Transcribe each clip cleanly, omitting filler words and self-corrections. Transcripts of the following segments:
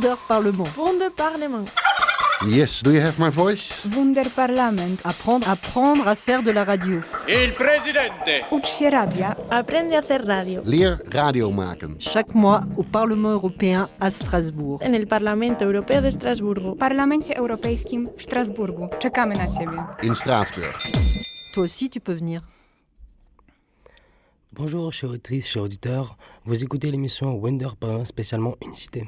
Wunderparlement. Wunderparlement. Yes, do you have my voice? Wunderparlament. Apprendre à faire de la radio. Il presidente. Ucz się radia. Aprende a hacer radio. Leer radio maken. Chaque mois au Parlement européen à Strasbourg. En el Parlamento Europeo de Estrasburgo. W Parlamencie Europejskim w Strasburgu. Czekamy na Ciebie. In Straatsburg. Toi aussi, tu peux venir. Bonjour, chers auditrices, chers auditeurs. Vous écoutez l'émission Wunderparlement spécialement Unicité.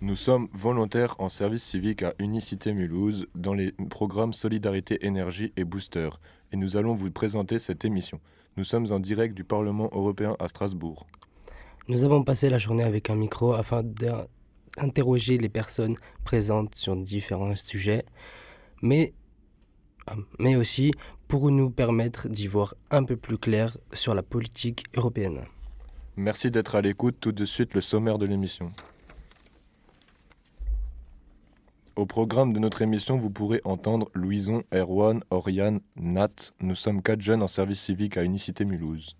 Nous sommes volontaires en service civique à Unicité Mulhouse dans les programmes Solidarité Énergie et Booster et nous allons vous présenter cette émission. Nous sommes en direct du Parlement européen à Strasbourg. Nous avons passé la journée avec un micro afin d'interroger les personnes présentes sur différents sujets, mais aussi pour nous permettre d'y voir un peu plus clair sur la politique européenne. Merci d'être à l'écoute. Tout de suite le sommaire de l'émission. Au programme de notre émission, vous pourrez entendre Louison, Erwan, Oriane, Nat. Nous sommes 4 jeunes en service civique à Unicité Mulhouse.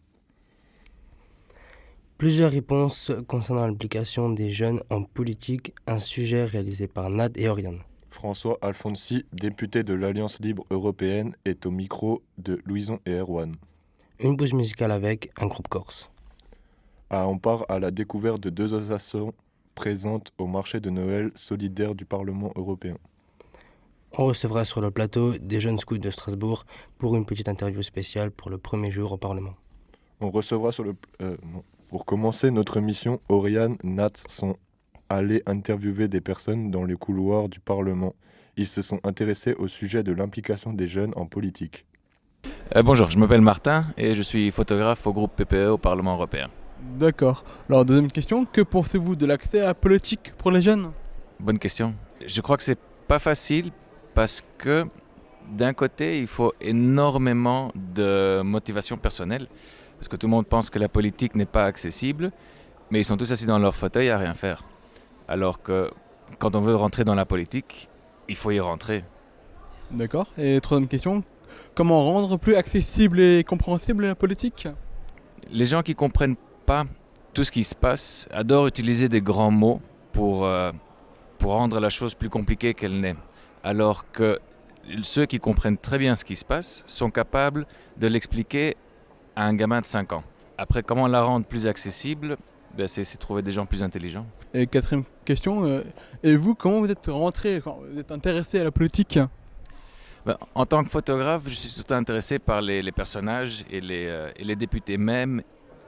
Plusieurs réponses concernant l'implication des jeunes en politique, un sujet réalisé par Nat et Oriane. François Alfonsi, député de l'Alliance libre européenne, est au micro de Louison et Erwan. Une pause musicale avec un groupe corse. On part à la découverte de 2 associations présentes au marché de Noël solidaire du Parlement européen. On recevra sur le plateau des jeunes scouts de Strasbourg pour une petite interview spéciale pour le premier jour au Parlement. On recevra Pour commencer notre mission, Oriane, Nat sont allés interviewer des personnes dans les couloirs du Parlement. Ils se sont intéressés au sujet de l'implication des jeunes en politique. Bonjour, je m'appelle Martin et je suis photographe au groupe PPE au Parlement européen. D'accord. Alors, deuxième question, que pensez-vous de l'accès à la politique pour les jeunes ? Bonne question. Je crois que c'est pas facile parce que d'un côté, il faut énormément de motivation personnelle parce que tout le monde pense que la politique n'est pas accessible, mais ils sont tous assis dans leur fauteuil à rien faire. Alors que quand on veut rentrer dans la politique, il faut y rentrer. D'accord. Et troisième question, comment rendre plus accessible et compréhensible la politique ? Les gens qui comprennent pas tout ce qui se passe adorent utiliser des grands mots pour rendre la chose plus compliquée qu'elle n'est. Alors que ceux qui comprennent très bien ce qui se passe sont capables de l'expliquer à un gamin de 5 ans. Après, comment la rendre plus accessible ? C'est trouver des gens plus intelligents. Et quatrième question, et vous, comment vous êtes rentré, quand vous êtes intéressé à la politique ? En tant que photographe, je suis surtout intéressé par les personnages et les députés même,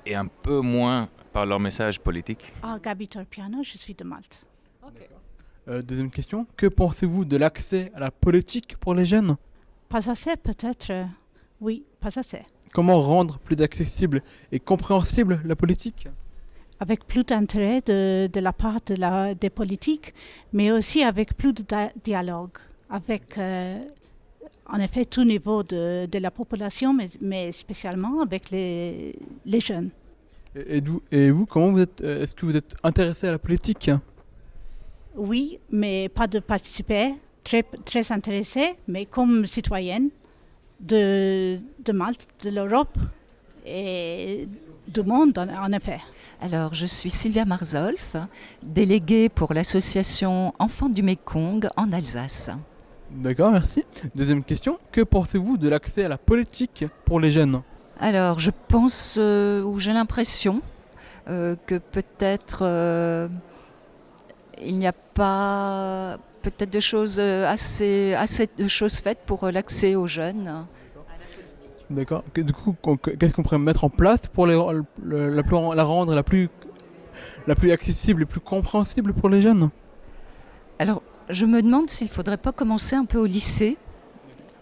et un peu moins par leur message politique. Gabi Torpiano, je suis de Malte. Okay. Deuxième question, que pensez-vous de l'accès à la politique pour les jeunes ? Pas assez peut-être, oui, pas assez. Comment rendre plus accessible et compréhensible la politique ? Avec plus d'intérêt de la part des politiques, mais aussi avec plus de dialogue, avec en effet tout niveau de la population, mais spécialement avec les jeunes. Et vous, comment vous êtes, est-ce que vous êtes intéressé à la politique ? Oui, mais pas de participer, très intéressée, mais comme citoyenne de Malte, de l'Europe et du monde en effet. Alors, je suis Sylvia Marzolf, déléguée pour l'association Enfants du Mékong en Alsace. D'accord, merci. Deuxième question, que pensez-vous de l'accès à la politique pour les jeunes ? Alors, je pense, ou j'ai l'impression, que peut-être il n'y a pas peut-être de choses assez de choses faites pour l'accès aux jeunes. D'accord. Du coup, qu'est-ce qu'on pourrait mettre en place pour la rendre la plus accessible et plus compréhensible pour les jeunes ? Alors, je me demande s'il ne faudrait pas commencer un peu au lycée,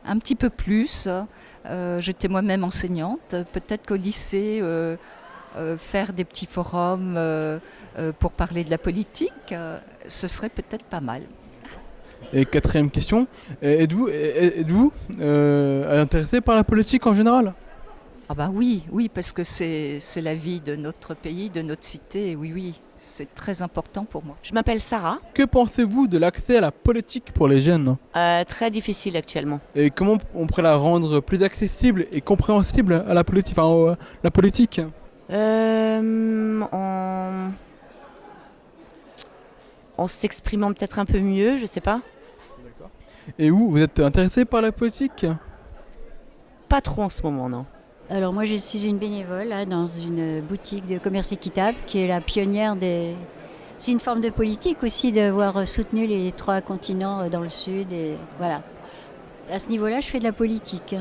un petit peu plus. J'étais moi-même enseignante. Peut-être qu'au lycée, faire des petits forums pour parler de la politique, ce serait peut-être pas mal. Et quatrième question, êtes-vous intéressé par la politique en général ? Ah bah oui, parce que c'est la vie de notre pays, de notre cité, oui, c'est très important pour moi. Je m'appelle Sarah. Que pensez-vous de l'accès à la politique pour les jeunes ? Très difficile actuellement. Et comment on pourrait la rendre plus accessible et compréhensible à la politique, la politique ? en s'exprimant peut-être un peu mieux, je sais pas. Et vous êtes intéressé par la politique? Pas trop en ce moment, non. Alors moi je suis une bénévole là, dans une boutique de commerce équitable qui est la pionnière des... C'est une forme de politique aussi d'avoir soutenu les 3 continents dans le sud. Et voilà. À ce niveau-là, je fais de la politique.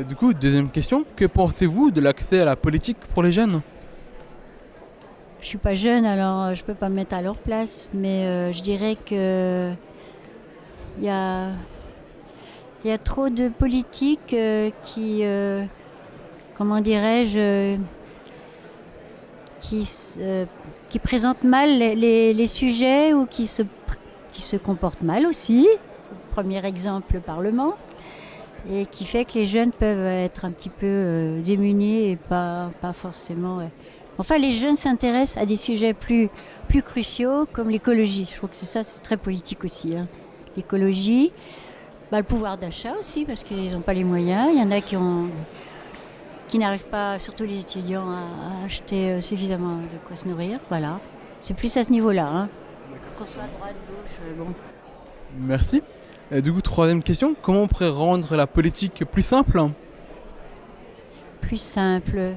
Du coup, deuxième question, que pensez-vous de l'accès à la politique pour les jeunes? Je suis pas jeune, alors je peux pas me mettre à leur place, mais je dirais que il y a trop de politiques qui, comment dirais-je, qui présentent mal les sujets ou qui se comportent mal aussi. Premier exemple, le Parlement. Et qui fait que les jeunes peuvent être un petit peu démunis et pas forcément... Enfin, les jeunes s'intéressent à des sujets plus cruciaux comme l'écologie. Je trouve que c'est très politique aussi. Hein. L'écologie, le pouvoir d'achat aussi, parce qu'ils n'ont pas les moyens. Il y en a qui n'arrivent pas, surtout les étudiants, à acheter suffisamment de quoi se nourrir. Voilà. C'est plus à ce niveau-là. Hein. Qu'on soit à droite, gauche, bon. Merci. Et du coup, troisième question, comment on pourrait rendre la politique plus simple? Plus simple.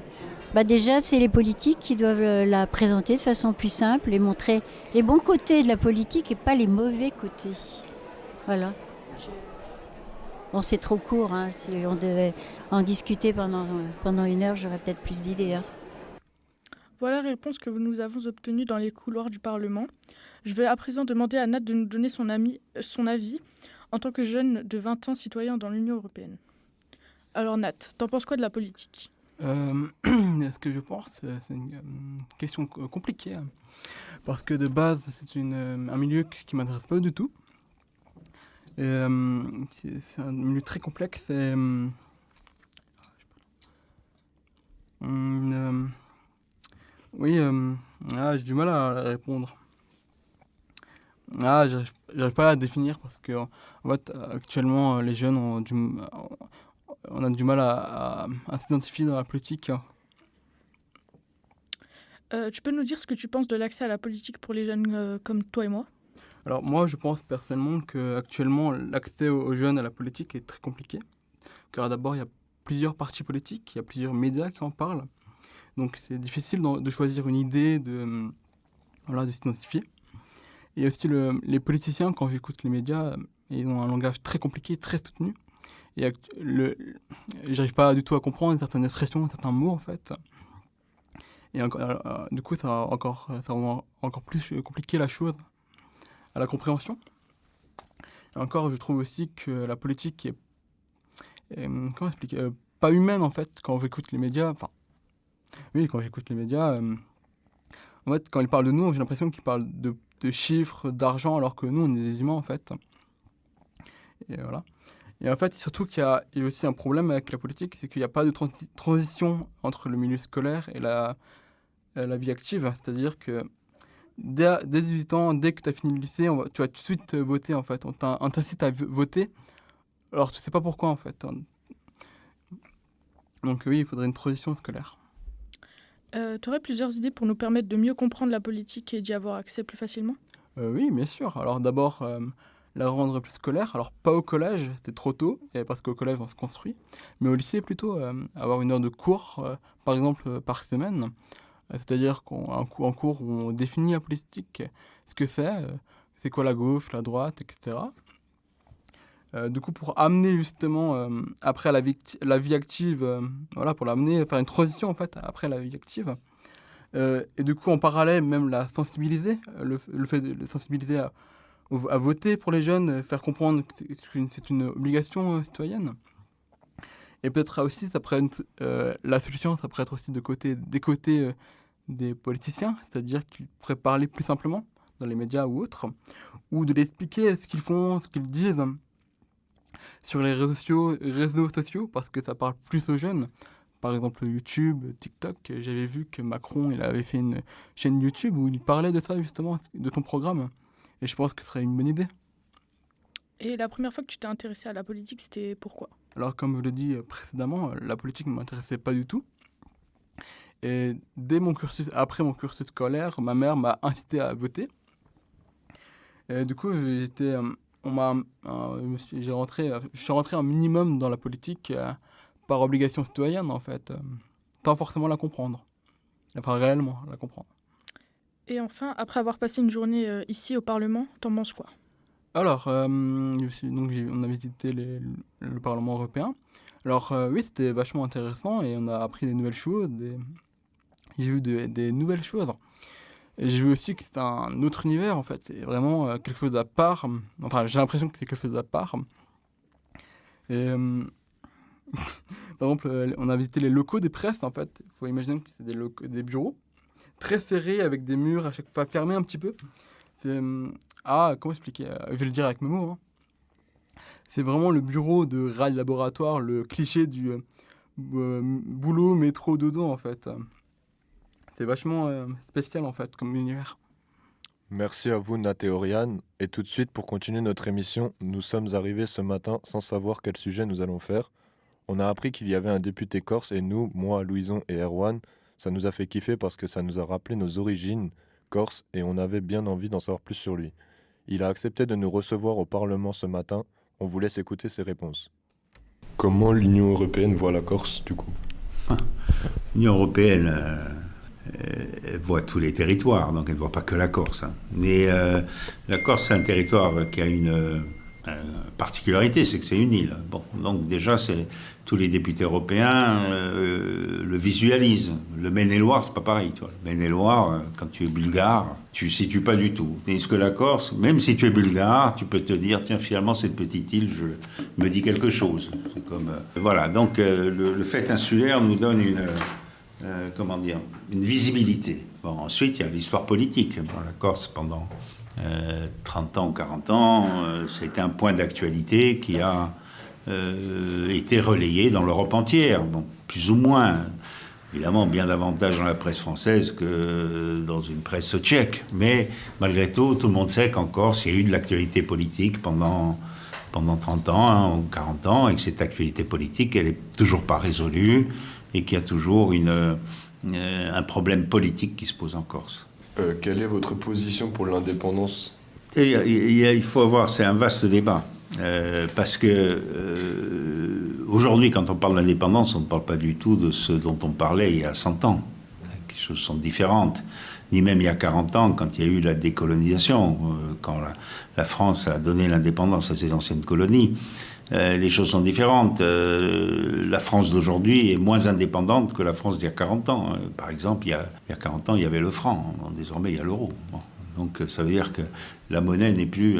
Déjà, c'est les politiques qui doivent la présenter de façon plus simple et montrer les bons côtés de la politique et pas les mauvais côtés. Voilà. Bon, c'est trop court. Hein. Si on devait en discuter pendant 1 heure, j'aurais peut-être plus d'idées. Hein. Voilà la réponse que nous avons obtenue dans les couloirs du Parlement. Je vais à présent demander à Nat de nous donner son avis en tant que jeune de 20 ans citoyen dans l'Union européenne. Alors Nat, t'en penses quoi de la politique ? Ce que je pense, c'est une question compliquée. Hein. Parce que de base, c'est un milieu qui ne m'intéresse pas du tout. C'est un milieu très complexe. Et, oui, j'ai du mal à répondre. J'arrive pas à la définir parce que en fait, actuellement, les jeunes on a du mal à s'identifier dans la politique. Tu peux nous dire ce que tu penses de l'accès à la politique pour les jeunes comme toi et moi ? Alors moi, je pense personnellement qu'actuellement, l'accès aux jeunes à la politique est très compliqué. Car d'abord, il y a plusieurs partis politiques, il y a plusieurs médias qui en parlent. Donc c'est difficile de choisir une idée, de s'identifier. Et aussi les politiciens, quand j'écoute les médias, ils ont un langage très compliqué, très soutenu. Et j'arrive pas du tout à comprendre certaines expressions, certains mots en fait. Et du coup, ça rend encore plus compliqué la chose à la compréhension. Et encore, je trouve aussi que la politique est comment expliquer, pas humaine en fait. Quand j'écoute les médias, en fait, quand ils parlent de nous, j'ai l'impression qu'ils parlent de chiffres, d'argent, alors que nous, on est des humains en fait. Et voilà. Et en fait, surtout qu'il y a aussi un problème avec la politique, c'est qu'il n'y a pas de transition entre le milieu scolaire et la vie active. C'est-à-dire que dès 18 ans, dès que tu as fini le lycée, tu vas tout de suite voter en fait. On t'incite à voter, alors tu ne sais pas pourquoi en fait. Donc oui, il faudrait une transition scolaire. Tu aurais plusieurs idées pour nous permettre de mieux comprendre la politique et d'y avoir accès plus facilement ? Oui, bien sûr. Alors d'abord, la rendre plus scolaire. Alors pas au collège, c'est trop tôt, parce qu'au collège on se construit. Mais au lycée plutôt, avoir une heure de cours, par exemple par semaine. C'est-à-dire qu'en cours où on définit la politique, ce que c'est quoi la gauche, la droite, etc. Du coup, pour amener justement après la vie active, pour l'amener, faire une transition en fait après la vie active. Et du coup, en parallèle, même la sensibiliser, le fait de le sensibiliser à voter pour les jeunes, faire comprendre que c'est une obligation citoyenne. Et peut-être aussi, la solution, ça pourrait être aussi des côtés des politiciens, c'est-à-dire qu'ils pourraient parler plus simplement dans les médias ou autres, ou de les expliquer ce qu'ils font, ce qu'ils disent sur les réseaux sociaux, parce que ça parle plus aux jeunes. Par exemple YouTube, TikTok, j'avais vu que Macron il avait fait une chaîne YouTube où il parlait de ça justement, de son programme. Et je pense que ce serait une bonne idée. Et la première fois que tu t'es intéressé à la politique, c'était pourquoi ? Alors comme je l'ai dit précédemment, la politique ne m'intéressait pas du tout. Et après mon cursus scolaire, ma mère m'a incité à voter. Et du coup, je suis rentré un minimum dans la politique par obligation citoyenne, en fait, sans forcément la comprendre. Enfin, réellement la comprendre. Et enfin, après avoir passé une journée ici au Parlement, t'en penses quoi? Alors, on a visité le Parlement européen. Alors, oui, c'était vachement intéressant et on a appris des nouvelles choses. J'ai vu des nouvelles choses. Et j'ai vu aussi que c'est un autre univers, en fait. C'est vraiment quelque chose à part. Enfin, j'ai l'impression que c'est quelque chose à part. Et, par exemple, on a visité les locaux des presses, en fait. Il faut imaginer que c'est des bureaux très serrés avec des murs à chaque fois fermés un petit peu. Comment expliquer? Je vais le dire avec mes mots. C'est vraiment le bureau de rail laboratoire, le cliché du boulot, métro, dodo, en fait. C'est vachement spécial, en fait, comme univers. Merci à vous, Nat et Oriane. Et tout de suite, pour continuer notre émission, nous sommes arrivés ce matin sans savoir quel sujet nous allons faire. On a appris qu'il y avait un député corse et nous, moi, Louison et Erwan, ça nous a fait kiffer parce que ça nous a rappelé nos origines corse et on avait bien envie d'en savoir plus sur lui. Il a accepté de nous recevoir au Parlement ce matin. On vous laisse écouter ses réponses. Comment l'Union européenne voit la Corse, du coup? L'Union européenne elle voit tous les territoires, donc elle ne voit pas que la Corse. Mais la Corse, c'est un territoire qui a une particularité, c'est que c'est une île. Bon, donc déjà, tous les députés européens le visualisent. Le Maine-et-Loire, c'est pas pareil. Toi. Le Maine-et-Loire, quand tu es bulgare, tu ne situes pas du tout. Tandis que la Corse, même si tu es bulgare, tu peux te dire, tiens, finalement, cette petite île me dit quelque chose. C'est comme, voilà, donc le fait insulaire nous donne une visibilité. Bon, ensuite, il y a l'histoire politique. Bon, la Corse, pendant 30 ans ou 40 ans, c'était un point d'actualité qui a été relayé dans l'Europe entière. Bon, plus ou moins, évidemment, bien davantage dans la presse française que dans une presse tchèque. Mais malgré tout, tout le monde sait qu'en Corse, il y a eu de l'actualité politique pendant 30 ans ou 40 ans, et que cette actualité politique, elle n'est toujours pas résolue, et qu'il y a toujours un problème politique qui se pose en Corse. Quelle est votre position pour l'indépendance? Il faut voir, c'est un vaste débat. Parce que aujourd'hui, quand on parle d'indépendance, on ne parle pas du tout de ce dont on parlait il y a 100 ans. Les choses sont différentes. Ni même il y a 40 ans, quand il y a eu la décolonisation, quand la France a donné l'indépendance à ses anciennes colonies. Les choses sont différentes. La France d'aujourd'hui est moins indépendante que la France d'il y a 40 ans. Par exemple, il y a 40 ans, il y avait le franc. Désormais, il y a l'euro. Bon. Donc, ça veut dire que la monnaie n'est plus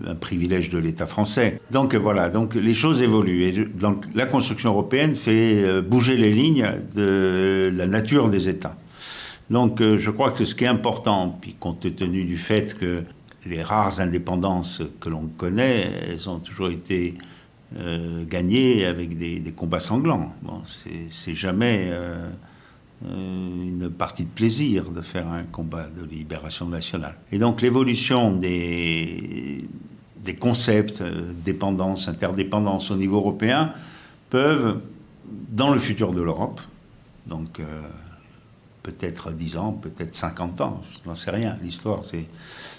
un privilège de l'État français. Donc, voilà. Donc, les choses évoluent. Et donc, la construction européenne fait bouger les lignes de la nature des États. Donc, je crois que ce qui est important, puis compte tenu du fait que les rares indépendances que l'on connaît, elles ont toujours été gagnées avec des combats sanglants. Bon, c'est jamais une partie de plaisir de faire un combat de libération nationale. Et donc l'évolution des concepts, dépendance, interdépendance au niveau européen, peuvent, dans le futur de l'Europe, donc peut-être 10 ans, peut-être 50 ans, je n'en sais rien. L'histoire,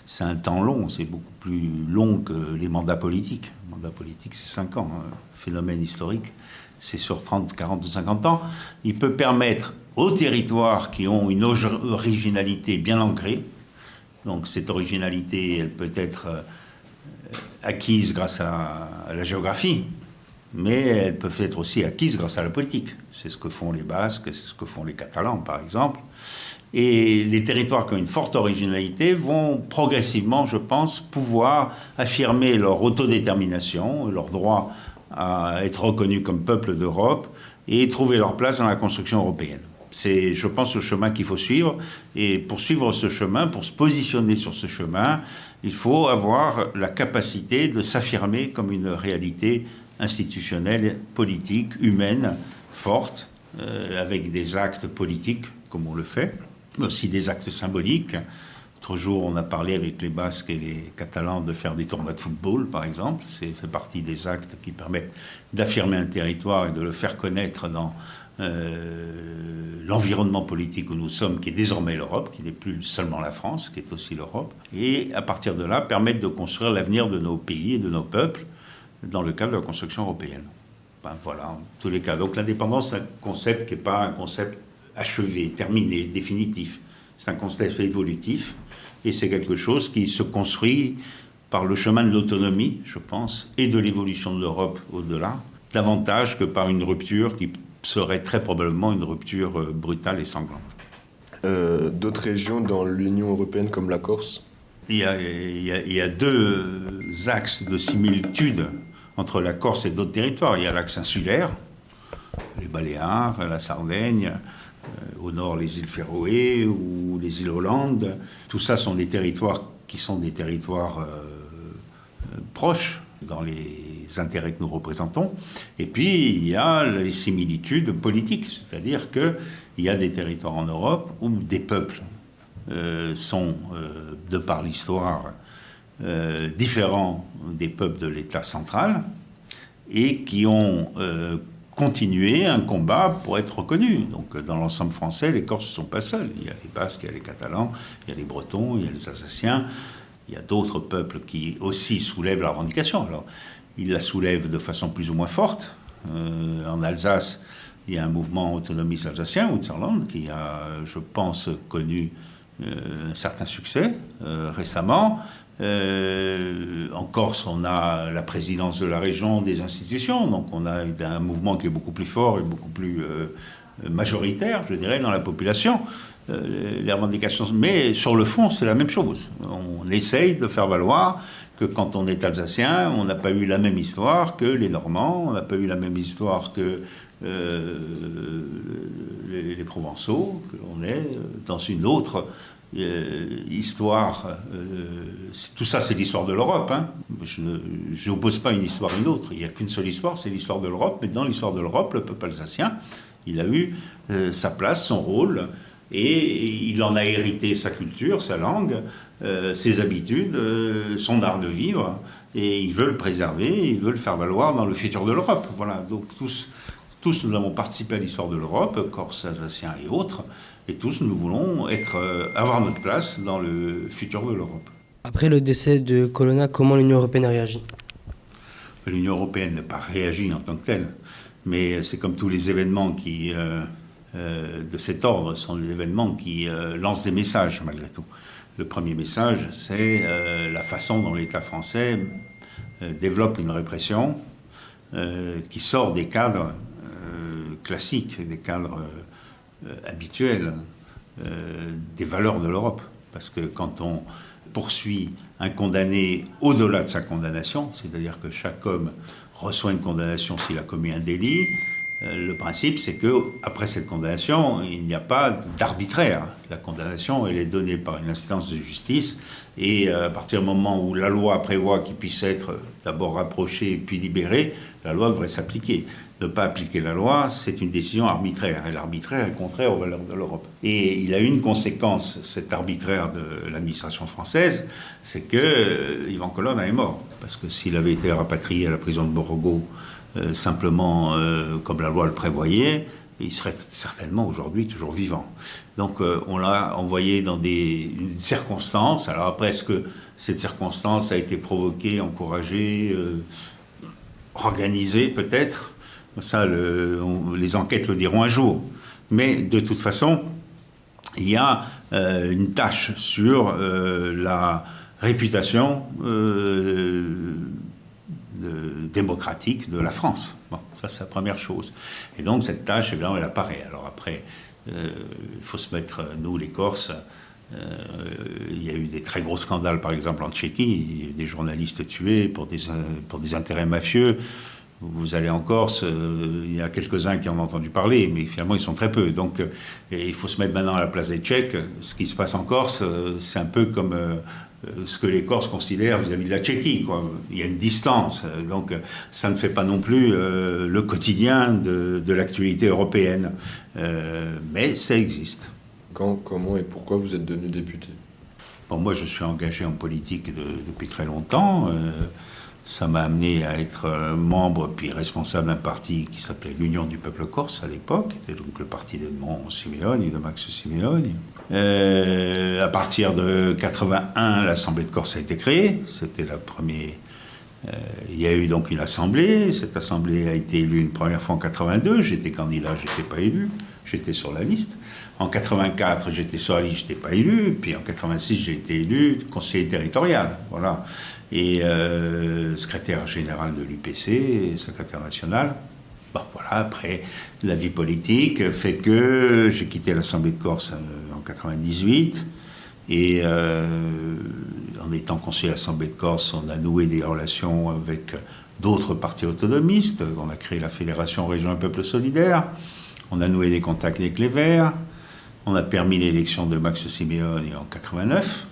c'est un temps long, c'est beaucoup plus long que les mandats politiques. Le mandat politique, c'est 5 ans. Phénomène historique, c'est sur 30, 40 ou 50 ans. Il peut permettre aux territoires qui ont une originalité bien ancrée, donc cette originalité, elle peut être acquise grâce à la géographie, mais elles peuvent être aussi acquises grâce à la politique. C'est ce que font les Basques, c'est ce que font les Catalans, par exemple. Et les territoires qui ont une forte originalité vont progressivement, je pense, pouvoir affirmer leur autodétermination, leur droit à être reconnus comme peuple d'Europe et trouver leur place dans la construction européenne. C'est, je pense, le chemin qu'il faut suivre. Et pour suivre ce chemin, pour se positionner sur ce chemin, il faut avoir la capacité de s'affirmer comme une réalité institutionnelle, politique, humaine, forte, avec des actes politiques, comme on le fait, mais aussi des actes symboliques. L'autre jour, on a parlé avec les Basques et les Catalans de faire des tournois de football, par exemple. C'est fait partie des actes qui permettent d'affirmer un territoire et de le faire connaître dans l'environnement politique où nous sommes, qui est désormais l'Europe, qui n'est plus seulement la France, qui est aussi l'Europe, et à partir de là, permettre de construire l'avenir de nos pays et de nos peuples dans le cadre de la construction européenne. Voilà, en tous les cas. Donc l'indépendance, c'est un concept qui n'est pas un concept achevé, terminé, définitif. C'est un concept évolutif, et c'est quelque chose qui se construit par le chemin de l'autonomie, je pense, et de l'évolution de l'Europe au-delà, davantage que par une rupture qui serait très probablement une rupture brutale et sanglante. D'autres régions dans l'Union européenne comme la Corse? Il y a deux axes de similitude entre la Corse et d'autres territoires. Il y a l'axe insulaire, les Baléares, la Sardaigne, au nord les îles Féroé ou les îles Hollandes. Tout ça sont des territoires qui sont des territoires proches dans les intérêts que nous représentons. Et puis, il y a les similitudes politiques, c'est-à-dire qu'il y a des territoires en Europe où des peuples sont, de par l'histoire, différents des peuples de l'État central et qui ont continué un combat pour être reconnus. Donc, dans l'ensemble français, les Corses ne sont pas seuls. Il y a les Basques, il y a les Catalans, il y a les Bretons, il y a les Alsaciens. Il y a d'autres peuples qui aussi soulèvent la revendication. Alors, ils la soulèvent de façon plus ou moins forte. En Alsace, il y a un mouvement autonomiste alsacien, Hochsauerland, qui a, je pense, connu un certain succès récemment. En Corse, on a la présidence de la région, des institutions, donc on a un mouvement qui est beaucoup plus fort et beaucoup plus majoritaire, je dirais, dans la population. Les revendications, mais sur le fond, c'est la même chose. On essaye de faire valoir que quand on est alsacien, on n'a pas eu la même histoire que les Normands, on n'a pas eu la même histoire que les Provençaux, que l'on est dans une autre histoire. Tout ça, c'est l'histoire de l'Europe. Hein. Je n'oppose pas une histoire à une autre. Il n'y a qu'une seule histoire, c'est l'histoire de l'Europe. Mais dans l'histoire de l'Europe, le peuple alsacien, il a eu sa place, son rôle. Et il en a hérité sa culture, sa langue, ses habitudes, son art de vivre, et il veut le préserver, il veut le faire valoir dans le futur de l'Europe. Voilà, donc tous nous avons participé à l'histoire de l'Europe, Corse, Alsaciens et autres, et tous nous voulons avoir notre place dans le futur de l'Europe. Après le décès de Colonna, comment l'Union européenne a réagi? L'Union européenne n'a pas réagi en tant que telle, mais c'est comme tous les événements qui... de cet ordre sont des événements qui lancent des messages malgré tout. Le premier message, c'est la façon dont l'État français développe une répression qui sort des cadres classiques, des cadres habituels, des valeurs de l'Europe. Parce que quand on poursuit un condamné au-delà de sa condamnation, c'est-à-dire que chaque homme reçoit une condamnation s'il a commis un délit, le principe, c'est qu'après cette condamnation, il n'y a pas d'arbitraire. La condamnation, elle est donnée par une instance de justice, et à partir du moment où la loi prévoit qu'il puisse être d'abord rapproché puis libéré, la loi devrait s'appliquer. Ne pas appliquer la loi, c'est une décision arbitraire, et l'arbitraire est contraire aux valeurs de l'Europe. Et il a une conséquence, cet arbitraire de l'administration française, c'est que Yvan Colonna est mort. Parce que s'il avait été rapatrié à la prison de Borogo, simplement comme la loi le prévoyait, il serait certainement aujourd'hui toujours vivant. Donc on l'a envoyé dans une circonstance. Alors après, est-ce que cette circonstance a été provoquée, encouragée, organisée peut-être? Ça, les enquêtes le diront un jour. Mais de toute façon, il y a une tâche sur la réputation démocratique de la France. Bon, ça, c'est la première chose. Et donc, cette tâche, évidemment, elle apparaît. Alors après, il faut se mettre, nous, les Corses, il y a eu des très gros scandales, par exemple, en Tchéquie. Il y a eu des journalistes tués pour des intérêts mafieux. Vous allez en Corse, il y a quelques-uns qui en ont entendu parler, mais finalement, ils sont très peu. Donc, il faut se mettre maintenant à la place des Tchèques. Ce qui se passe en Corse, c'est un peu comme ce que les Corses considèrent vis-à-vis de la Tchéquie, quoi. Il y a une distance. Donc, ça ne fait pas non plus le quotidien de l'actualité européenne. Mais ça existe. Quand, comment et pourquoi vous êtes devenu député? Bon, moi, je suis engagé en politique depuis très longtemps. Ça m'a amené à être membre puis responsable d'un parti qui s'appelait l'Union du peuple corse à l'époque, qui était donc le parti d'Edmond Simeoni, de Max Simeoni. À partir de 81, l'Assemblée de Corse a été créée. C'était la première. Il y a eu donc une assemblée. Cette assemblée a été élue une première fois en 82. J'étais candidat, je n'étais pas élu. J'étais sur la liste. En 84, j'étais sur la liste, je n'étais pas élu. Puis en 86, j'ai été élu conseiller territorial. Voilà. Et secrétaire général de l'UPC, secrétaire national. Bon, voilà, après, la vie politique fait que j'ai quitté l'Assemblée de Corse en 98. Et en étant conseiller à l'Assemblée de Corse, on a noué des relations avec d'autres partis autonomistes. On a créé la Fédération Région et Peuple Solidaire. On a noué des contacts avec les Verts. On a permis l'élection de Max Simeoni en 89.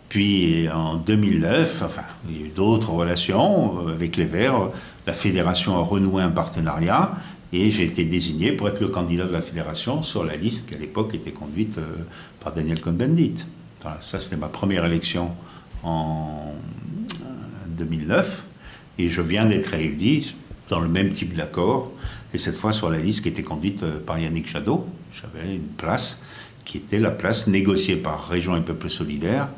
Puis en 2009, enfin, il y a eu d'autres relations avec les Verts. La fédération a renoué un partenariat et j'ai été désigné pour être le candidat de la fédération sur la liste qui à l'époque était conduite par Daniel Cohn-Bendit. Voilà, ça, c'était ma première élection en 2009 et je viens d'être réélu dans le même type d'accord et cette fois sur la liste qui était conduite par Yannick Jadot. J'avais une place qui était la place négociée par Région et Peuple Solidaire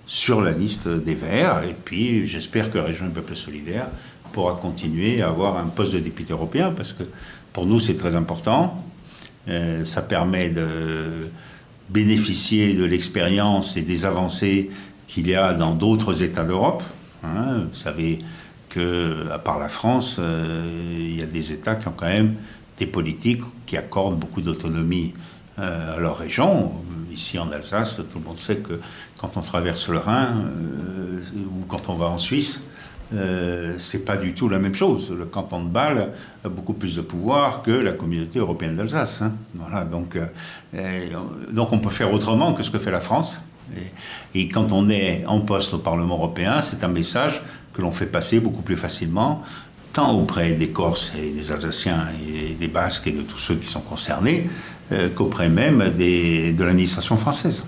sur la liste des Verts. Et puis, j'espère que Région et Peuple Solidaire pourra continuer à avoir un poste de député européen, parce que pour nous, c'est très important. Ça permet de bénéficier de l'expérience et des avancées qu'il y a dans d'autres États d'Europe. Hein. Vous savez qu'à part la France, il y a des États qui ont quand même des politiques qui accordent beaucoup d'autonomie à leur région. Ici en Alsace, tout le monde sait que quand on traverse le Rhin ou quand on va en Suisse, c'est pas du tout la même chose. Le canton de Bâle a beaucoup plus de pouvoir que la communauté européenne d'Alsace. Hein. Voilà, donc on peut faire autrement que ce que fait la France. Et quand on est en poste au Parlement européen, c'est un message que l'on fait passer beaucoup plus facilement, tant auprès des Corses et des Alsaciens et des Basques et de tous ceux qui sont concernés, qu'auprès même de l'administration française.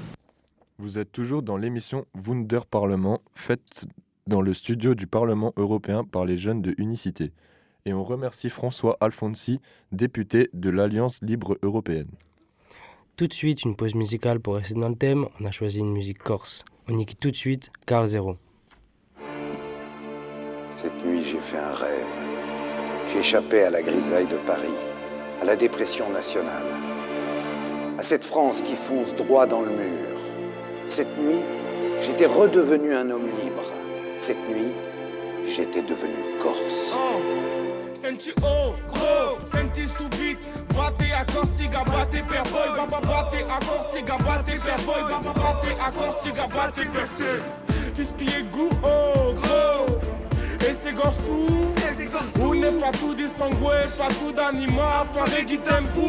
Vous êtes toujours dans l'émission Wunder Parlement, faite dans le studio du Parlement européen par les jeunes de Unicité. Et on remercie François Alfonsi, député de l'Alliance libre européenne. Tout de suite, une pause musicale pour rester dans le thème. On a choisi une musique corse. On y quitte tout de suite, Carl Zero. Cette nuit, j'ai fait un rêve. J'ai échappé à la grisaille de Paris, à la dépression nationale, à cette France qui fonce droit dans le mur. Cette nuit, j'étais redevenu un homme libre. Cette nuit, j'étais devenu corse. Senti oh, gros, senti stupid. Bate a Corsica, bate per voi. Bate a Corsica, bate per voi. Bate a Corsica, bate per te. Ti spiego, oh, gros. E se gorsu, une fatu di sangue, fatu d'anima, fare di tempo.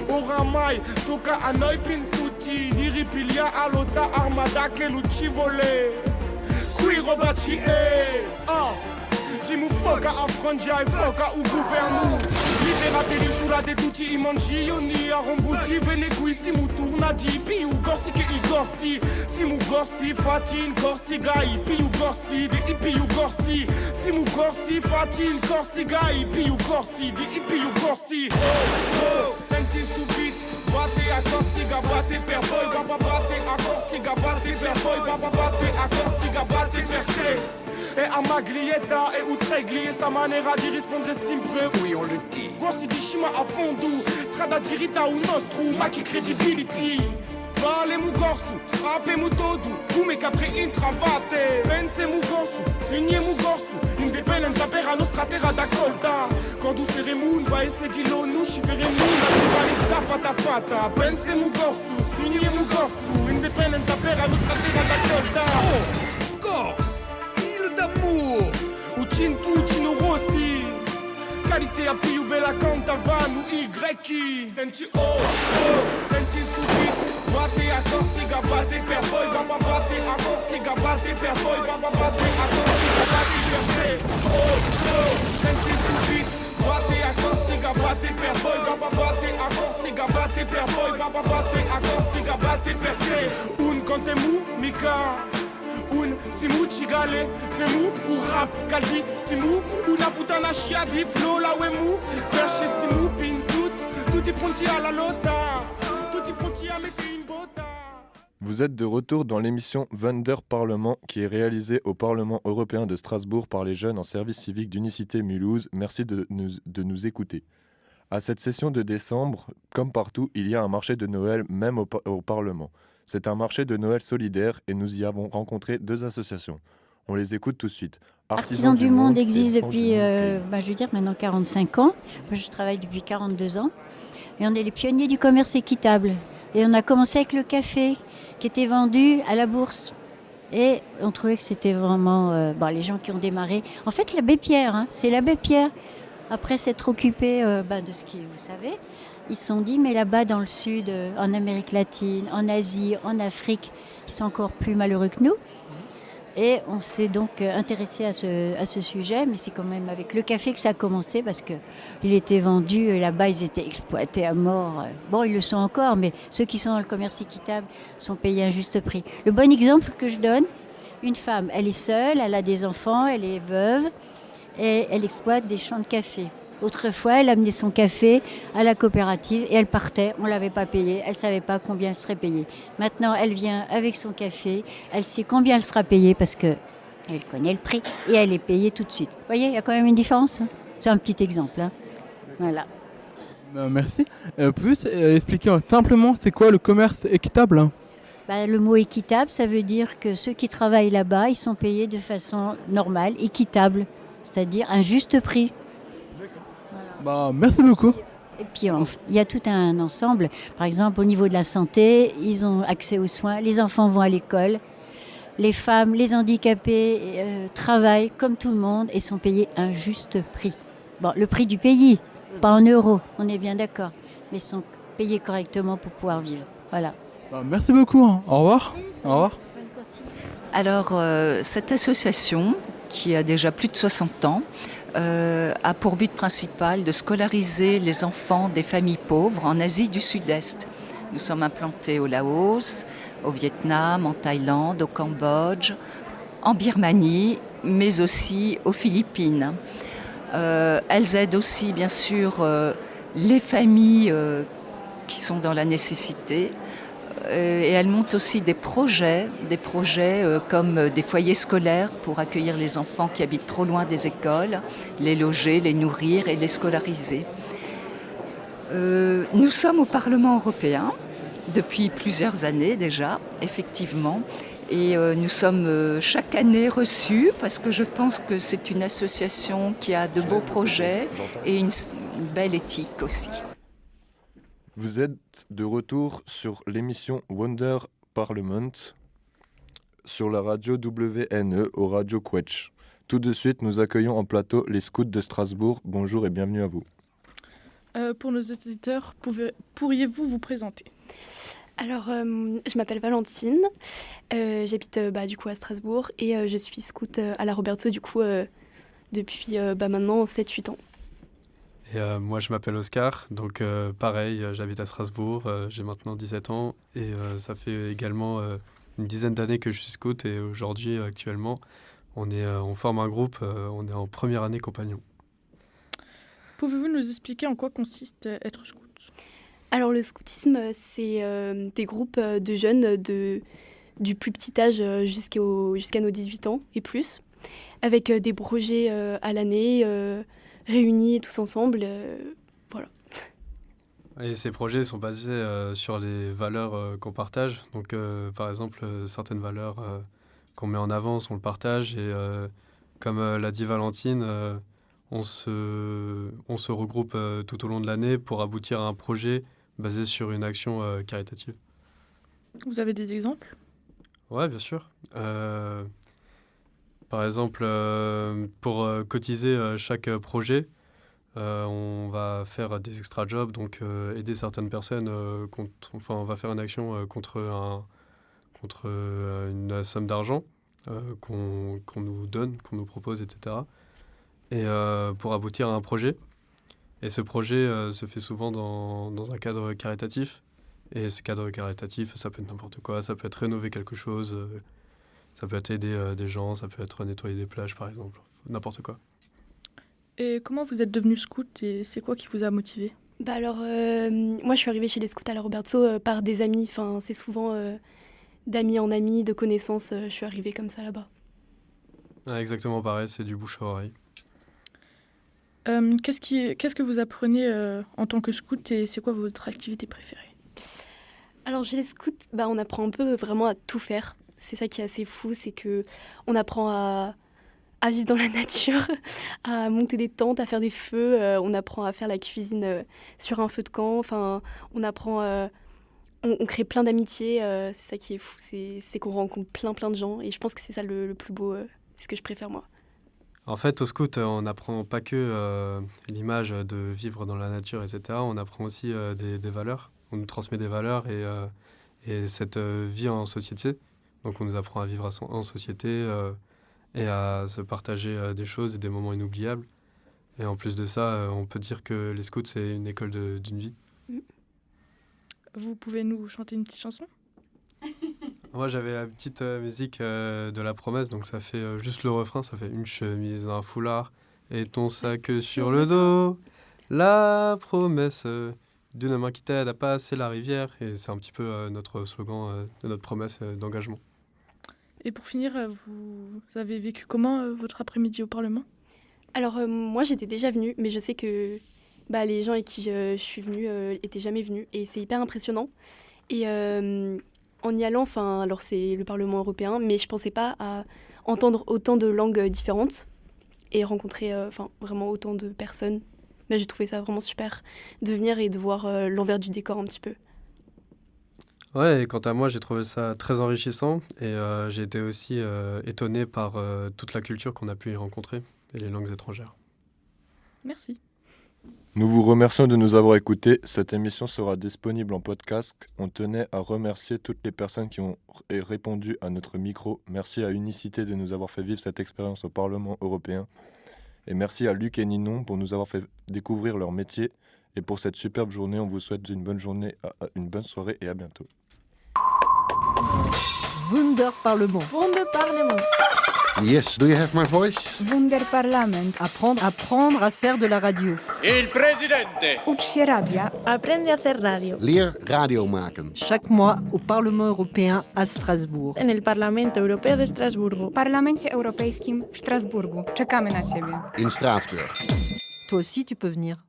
Oramai, tocca a noi pinsuti. Di ripiglia all'ota armada che luci vole. Qui robaci Ci foca a frangia e foca o governo. Liberateli sulla de tutti i mangioni. A rombuti vene qui simu turna di più gorsi che i gorsi. Simu gorsi fatin gorsi gai più gorsi di i più gorsi. Simu gorsi fatin gorsi gai più gorsi di i più gorsi. Oh, senti stupid. Bate a Corsica, bate per voi. Bate a Corsica, bate per voi. Bate a Corsica, bate per te. E a Maglietta e Utregli, sta maniera di rispondere sempre, oui on le dit. Gorsi di scima a fondo, strada diritta o nostro, ma che credibility. Vale mu gorsu, strape mu todo, come capre intravate. Pense mu gorsu, signe mu gorsu, independenza per a nostra terra d'accolta. Quando saremo vai essere di l'ONU, ci faremo una rivalità fatta fatta. Pense mu gorsu, signe mu gorsu, independenza per a nostra terra d'accolta. Oh, Corse! D'amour, Ucintu, Ucino Rossi, Calistea più bella cantavano i grechi. Senti oh, senti stupid. Bate a Corsica, bate per voi. Bate a Corsica, bate per voi. Bate a Corsica, bate per te. Oh, senti stupid. Bate a Corsica, bate per voi. Bate a Corsica, bate per voi. Bate a Corsica, bate per te. Un contemu, mica. Un Simu chigale, femu ou rap kaldi, simu ou na putana chia di flow la wemu, perche simu pin tout est pronti à la lota, tout est pronti à mettre une bota. Vous êtes de retour dans l'émission Wonder Parlement qui est réalisée au Parlement européen de Strasbourg par les jeunes en service civique d'Unicité Mulhouse. Merci de nous écouter. À cette session de décembre, comme partout, il y a un marché de Noël même au Parlement. C'est un marché de Noël solidaire et nous y avons rencontré 2 associations. On les écoute tout de suite. Artisans du Monde existe depuis, je veux dire, maintenant 45 ans. Moi, je travaille depuis 42 ans. Et on est les pionniers du commerce équitable. Et on a commencé avec le café qui était vendu à la bourse. Et on trouvait que c'était vraiment les gens qui ont démarré. En fait, l'abbé Pierre, c'est l'abbé Pierre. Après s'être occupé de ce qui, vous savez, ils se sont dit, mais là-bas dans le sud, en Amérique latine, en Asie, en Afrique, ils sont encore plus malheureux que nous. Et on s'est donc intéressé à ce sujet, mais c'est quand même avec le café que ça a commencé, parce qu'il était vendu, et là-bas ils étaient exploités à mort. Bon, ils le sont encore, mais ceux qui sont dans le commerce équitable sont payés à un juste prix. Le bon exemple que je donne, une femme, elle est seule, elle a des enfants, elle est veuve, et elle exploite des champs de café. Autrefois, elle amenait son café à la coopérative et elle partait, on ne l'avait pas payée, elle ne savait pas combien elle serait payée. Maintenant, elle vient avec son café, elle sait combien elle sera payée parce qu'elle connaît le prix et elle est payée tout de suite. Vous voyez, il y a quand même une différence. C'est un petit exemple. Voilà. Merci. Plus expliquer simplement, c'est quoi le commerce équitable ? Le mot équitable, ça veut dire que ceux qui travaillent là-bas, ils sont payés de façon normale, équitable, c'est-à-dire un juste prix. Merci beaucoup. Et puis il y a tout un ensemble. Par exemple, au niveau de la santé, ils ont accès aux soins, les enfants vont à l'école, les femmes, les handicapés travaillent comme tout le monde et sont payés un juste prix. Bon, le prix du pays, pas en euros, on est bien d'accord, mais sont payés correctement pour pouvoir vivre. Voilà. Merci beaucoup. Au revoir. Au revoir. Alors, cette association, qui a déjà plus de 60 ans, a pour but principal de scolariser les enfants des familles pauvres en Asie du Sud-Est. Nous sommes implantés au Laos, au Vietnam, en Thaïlande, au Cambodge, en Birmanie, mais aussi aux Philippines. Elles aident aussi, bien sûr, les familles qui sont dans la nécessité. Et elles montent aussi des projets comme des foyers scolaires pour accueillir les enfants qui habitent trop loin des écoles, les loger, les nourrir et les scolariser. Nous sommes au Parlement européen depuis plusieurs années déjà, effectivement, et nous sommes chaque année reçus parce que je pense que c'est une association qui a de beaux projets et une belle éthique aussi. Vous êtes de retour sur l'émission Wonder Parlement sur la radio WNE au Radio Quetch. Tout de suite, nous accueillons en plateau les scouts de Strasbourg. Bonjour et bienvenue à vous. Pour nos auditeurs, pourriez-vous vous présenter ? Alors, je m'appelle Valentine, j'habite du coup à Strasbourg et je suis scout à la Roberto du coup depuis maintenant 7-8 ans. Et moi je m'appelle Oscar, donc pareil, j'habite à Strasbourg, j'ai maintenant 17 ans et ça fait également une dizaine d'années que je suis scout et aujourd'hui actuellement on forme un groupe, on est en première année compagnon. Pouvez-vous nous expliquer en quoi consiste être scout ? Alors le scoutisme c'est des groupes de jeunes du plus petit âge jusqu'à nos 18 ans et plus, avec des projets à l'année, réunis tous ensemble, voilà. Et ces projets sont basés sur les valeurs qu'on partage. Donc, par exemple, certaines valeurs qu'on met en avant, on le partage. Et comme l'a dit Valentine, on se regroupe tout au long de l'année pour aboutir à un projet basé sur une action caritative. Vous avez des exemples ? Ouais, bien sûr. Par exemple, pour cotiser chaque projet, on va faire des extra-jobs, donc aider certaines personnes. On va faire une action contre une somme d'argent qu'on nous donne, qu'on nous propose, etc. Et pour aboutir à un projet. Et ce projet se fait souvent dans un cadre caritatif. Et ce cadre caritatif, ça peut être n'importe quoi, ça peut être rénover quelque chose. Ça peut être aider des gens, ça peut être nettoyer des plages par exemple, n'importe quoi. Et comment vous êtes devenu scout et c'est quoi qui vous a motivé? Bah alors, moi je suis arrivée chez les scouts à la Roberto par des amis. Enfin, c'est souvent d'amis en amis, de connaissances. Je suis arrivée comme ça là-bas. Ah, exactement pareil, c'est du bouche à oreille. Qu'est-ce que vous apprenez en tant que scout et c'est quoi votre activité préférée? Alors chez les scouts, bah, on apprend un peu vraiment à tout faire. C'est ça qui est assez fou, c'est que on apprend à vivre dans la nature, à monter des tentes, à faire des feux. On apprend à faire la cuisine sur un feu de camp. Enfin, on apprend, on crée plein d'amitiés. C'est ça qui est fou, c'est qu'on rencontre plein de gens. Et je pense que c'est ça le plus beau, c'est ce que je préfère moi. En fait, au scout, on n'apprend pas que l'image de vivre dans la nature, etc. On apprend aussi des valeurs. On nous transmet des valeurs et cette vie en société. Donc on nous apprend à vivre en société et à se partager des choses et des moments inoubliables. Et en plus de ça, on peut dire que les scouts, c'est une école d'une vie. Vous pouvez nous chanter une petite chanson? Moi, j'avais la petite musique de La Promesse, donc ça fait juste le refrain, ça fait une chemise, un foulard et ton sac sur le dos. La promesse d'une main qui t'aide à passer la rivière. Et c'est un petit peu notre slogan de notre promesse d'engagement. Et pour finir, vous avez vécu comment votre après-midi au Parlement? Alors moi j'étais déjà venue, mais je sais que les gens avec qui je suis venue étaient jamais venus. Et c'est hyper impressionnant. Et en y allant, alors c'est le Parlement européen, mais je pensais pas à entendre autant de langues différentes et rencontrer vraiment autant de personnes. Mais j'ai trouvé ça vraiment super de venir et de voir l'envers du décor un petit peu. Ouais, et quant à moi, j'ai trouvé ça très enrichissant et j'ai été aussi étonné par toute la culture qu'on a pu y rencontrer et les langues étrangères. Merci. Nous vous remercions de nous avoir écoutés. Cette émission sera disponible en podcast. On tenait à remercier toutes les personnes qui ont répondu à notre micro. Merci à Unicité de nous avoir fait vivre cette expérience au Parlement européen. Et merci à Luc et Ninon pour nous avoir fait découvrir leur métier. Et pour cette superbe journée, on vous souhaite une bonne journée, une bonne soirée et à bientôt. Wunderparlement. Wunderparlement. Yes, do you have my voice? Wunderparlament. Apprendre à faire de la radio. Il presidente. Ucz się radia. Aprende a hacer radio. Leer radio maken. Chaque mois au Parlement européen à Strasbourg. En el Parlamento Europeo de Estrasburgo. W Parlamencie Europejskim w Strasburgu. Czekamy na Ciebie. In Straatsburg. Toi aussi, tu peux venir.